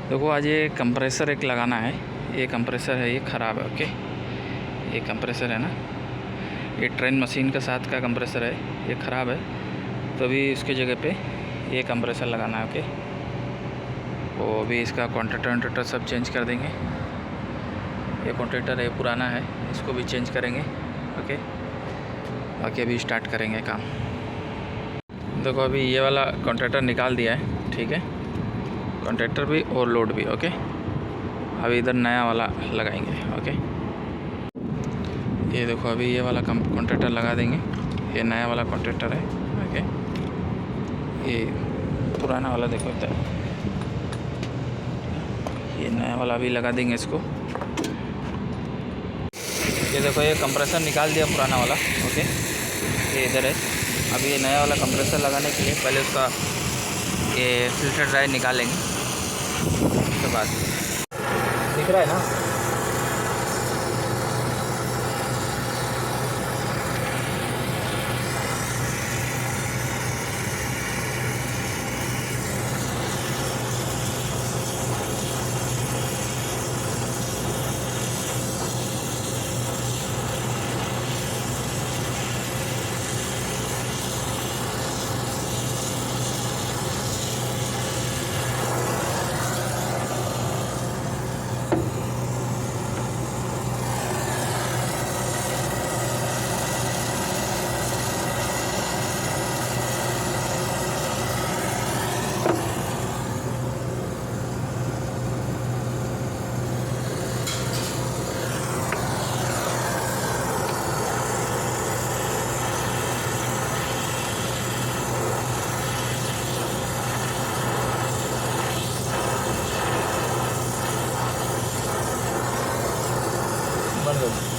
देखो आज ये कंप्रेसर एक लगाना है। ये कंप्रेसर है, ये ख़राब है। ओके, ये कंप्रेसर है ना, ये ट्रेन मशीन के साथ का कंप्रेसर है, ये ख़राब है। तो अभी इसके जगह पे ये कंप्रेसर लगाना है। ओके, वो अभी इसका कॉन्ट्रैक्टर सब चेंज कर देंगे। ये कॉन्ट्रैक्टर है पुराना है, इसको भी चेंज करेंगे। ओके, बाकी अभी स्टार्ट करेंगे काम। देखो अभी ये वाला कॉन्ट्रैक्टर निकाल दिया है, ठीक है, कॉन्ट्रैक्टर भी और लोड भी। ओके, अभी इधर नया वाला लगाएंगे। ओके, ये देखो अभी ये वाला कॉन्ट्रैक्टर लगा देंगे। ये नया वाला कॉन्ट्रैक्टर है। ओके, ये पुराना वाला देखो इधर, ये नया वाला भी लगा देंगे इसको। ये देखो ये कंप्रेसर निकाल दिया पुराना वाला। ओके, ये इधर है। अभी ये नया वाला कंप्रेसर लगाने के लिए पहले उसका ये फिल्टर ड्राई निकालेंगे, उसके बाद दिख रहा है ना। बंद हो